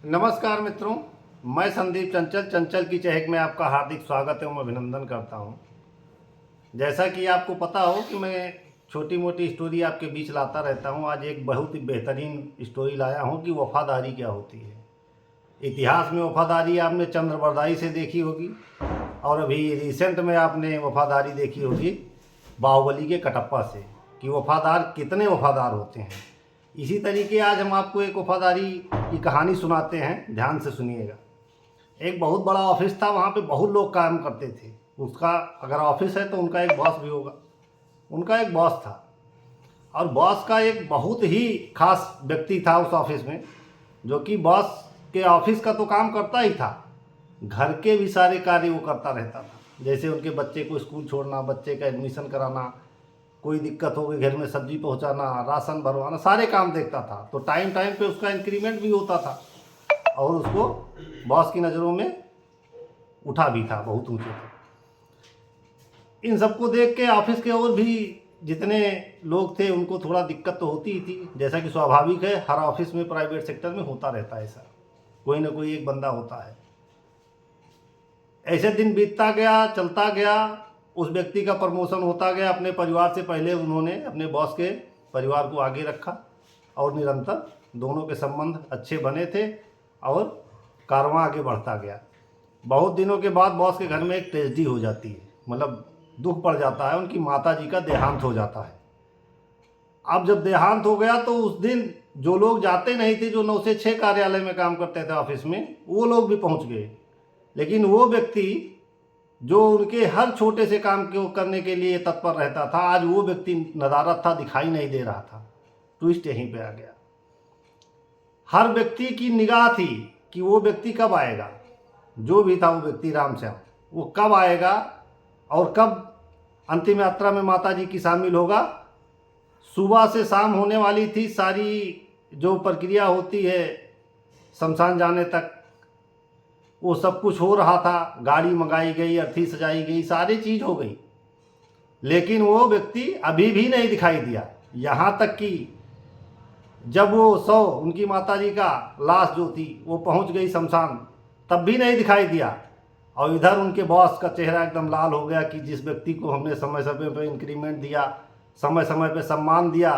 नमस्कार मित्रों, मैं संदीप चंचल चंचल की चहक में आपका हार्दिक स्वागत एवं अभिनंदन करता हूं। जैसा कि आपको पता हो कि मैं छोटी मोटी स्टोरी आपके बीच लाता रहता हूं। आज एक बहुत ही बेहतरीन स्टोरी लाया हूं कि वफादारी क्या होती है। इतिहास में वफादारी आपने चंद्रबरदाई से देखी होगी और अभी रिसेंट में आपने वफादारी देखी होगी बाहुबली के कटप्पा से, कि वफादार कितने वफादार होते हैं। इसी तरीके आज हम आपको एक वफादारी की कहानी सुनाते हैं, ध्यान से सुनिएगा। एक बहुत बड़ा ऑफिस था, वहाँ पे बहुत लोग काम करते थे। उसका अगर ऑफिस है तो उनका एक बॉस भी होगा। उनका एक बॉस था और बॉस का एक बहुत ही खास व्यक्ति था उस ऑफिस में, जो कि बॉस के ऑफिस का तो काम करता ही था, घर के भी सारे कार्य वो करता रहता था। जैसे उनके बच्चे को स्कूल छोड़ना, बच्चे का एडमिशन कराना, कोई दिक्कत हो गई घर में सब्जी पहुंचाना, राशन भरवाना, सारे काम देखता था। तो टाइम टाइम पे उसका इंक्रीमेंट भी होता था और उसको बॉस की नज़रों में उठा भी था बहुत ऊंचे तक। इन सबको देख के ऑफिस के और भी जितने लोग थे उनको थोड़ा दिक्कत तो होती ही थी, जैसा कि स्वाभाविक है, हर ऑफिस में प्राइवेट सेक्टर में होता रहता है ऐसा, कोई ना कोई एक बंदा होता है। ऐसे दिन बीतता गया, चलता गया, उस व्यक्ति का प्रमोशन होता गया। अपने परिवार से पहले उन्होंने अपने बॉस के परिवार को आगे रखा और निरंतर दोनों के संबंध अच्छे बने थे और कारवां आगे बढ़ता गया। बहुत दिनों के बाद बॉस के घर में एक ट्रेजेडी हो जाती है, मतलब दुख पड़ जाता है। उनकी माता जी का देहांत हो जाता है। अब जब देहांत हो गया तो उस दिन जो लोग जाते नहीं थे, जो 9 से 6 कार्यालय में काम करते थे ऑफिस में, वो लोग भी पहुंच गए। लेकिन वो व्यक्ति जो उनके हर छोटे से काम को करने के लिए तत्पर रहता था, आज वो व्यक्ति नदारद था, दिखाई नहीं दे रहा था। ट्विस्ट यहीं पे आ गया। हर व्यक्ति की निगाह थी कि वो व्यक्ति कब आएगा, जो भी था वो व्यक्ति रामश्याम, वो कब आएगा और कब अंतिम यात्रा में माता जी की शामिल होगा। सुबह से शाम होने वाली थी, सारी जो प्रक्रिया होती है शमशान जाने तक, वो सब कुछ हो रहा था। गाड़ी मंगाई गई, अर्थी सजाई गई, सारी चीज़ हो गई, लेकिन वो व्यक्ति अभी भी नहीं दिखाई दिया। यहाँ तक कि जब वो उनकी माताजी का लाश जो थी वो पहुँच गई शमशान, तब भी नहीं दिखाई दिया। और इधर उनके बॉस का चेहरा एकदम लाल हो गया कि जिस व्यक्ति को हमने समय समय पर इंक्रीमेंट दिया, समय समय पर सम्मान दिया,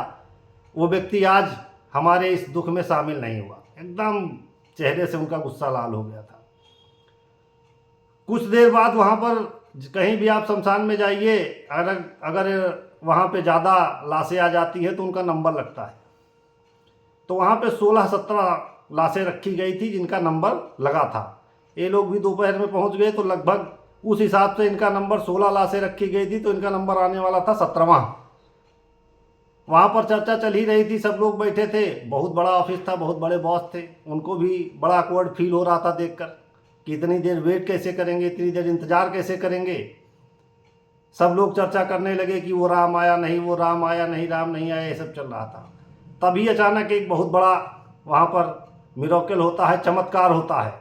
वो व्यक्ति आज हमारे इस दुख में शामिल नहीं हुआ। एकदम चेहरे से उनका गुस्सा लाल हो गया था। कुछ देर बाद वहाँ पर कहीं भी आप शमशान में जाइए, अगर वहाँ पे ज़्यादा लाशें आ जाती है तो उनका नंबर लगता है। तो वहाँ पे 16-17 लाशें रखी गई थी जिनका नंबर लगा था। ये लोग भी दोपहर में पहुँच गए तो लगभग उस हिसाब से इनका नंबर 16 लाशें रखी गई थी, तो इनका नंबर आने वाला था 17वां। वहाँ पर चर्चा चल ही रही थी, सब लोग बैठे थे। बहुत बड़ा ऑफिस था, बहुत बड़े बॉस थे, उनको भी बड़ा ऑकवर्ड फील हो रहा था देखकर कि इतनी देर वेट कैसे करेंगे, इतनी देर इंतजार कैसे करेंगे। सब लोग चर्चा करने लगे कि वो राम आया नहीं, वो राम आया नहीं, राम नहीं आया, ये सब चल रहा था। तभी अचानक एक बहुत बड़ा वहाँ पर मिरेकल होता है, चमत्कार होता है।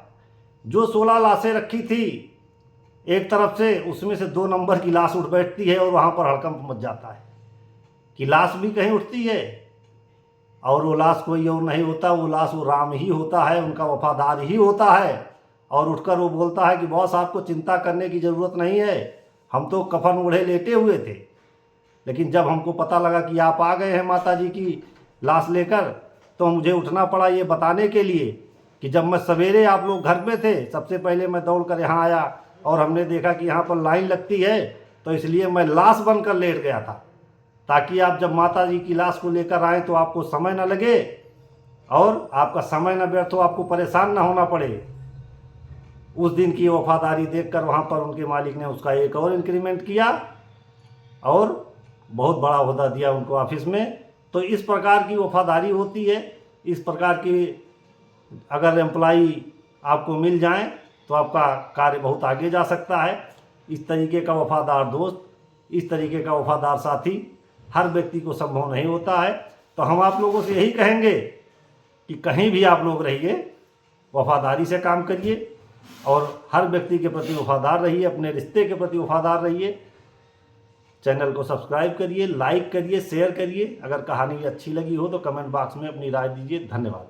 जो 16 लाशें रखी थी एक तरफ से, उसमें से 2 नंबर की लाश उठ बैठती है और वहाँ पर हड़कंप मच जाता है कि लाश भी कहीं उठती है। और वो लाश कोई और नहीं होता, वो लाश वो राम ही होता है, उनका वफादार ही होता है। और उठकर वो बोलता है कि बॉस, आपको चिंता करने की ज़रूरत नहीं है, हम तो कफन ओढ़े लेटे हुए थे, लेकिन जब हमको पता लगा कि आप आ गए हैं माता जी की लाश लेकर, तो मुझे उठना पड़ा ये बताने के लिए कि जब मैं सवेरे आप लोग घर पे थे, सबसे पहले मैं दौड़ कर यहाँ आया और हमने देखा कि यहाँ पर लाइन लगती है, तो इसलिए मैं लाश बनकर लेट गया था, ताकि आप जब माता जी की लाश को लेकर आएँ तो आपको समय न लगे और आपका समय न व्यर्थ हो, आपको परेशान न होना पड़े। उस दिन की वफादारी देखकर वहाँ पर उनके मालिक ने उसका एक और इंक्रीमेंट किया और बहुत बड़ा ओहदा दिया उनको ऑफिस में। तो इस प्रकार की वफादारी होती है। इस प्रकार की अगर एम्प्लाई आपको मिल जाएं तो आपका कार्य बहुत आगे जा सकता है। इस तरीके का वफादार दोस्त, इस तरीके का वफादार साथी हर व्यक्ति को संभव नहीं होता है। तो हम आप लोगों से यही कहेंगे कि कहीं भी आप लोग रहिए, वफादारी से काम करिए और हर व्यक्ति के प्रति वफादार रहिए, अपने रिश्ते के प्रति वफादार रहिए। चैनल को सब्सक्राइब करिए, लाइक करिए, शेयर करिए। अगर कहानी अच्छी लगी हो तो कमेंट बॉक्स में अपनी राय दीजिए। धन्यवाद।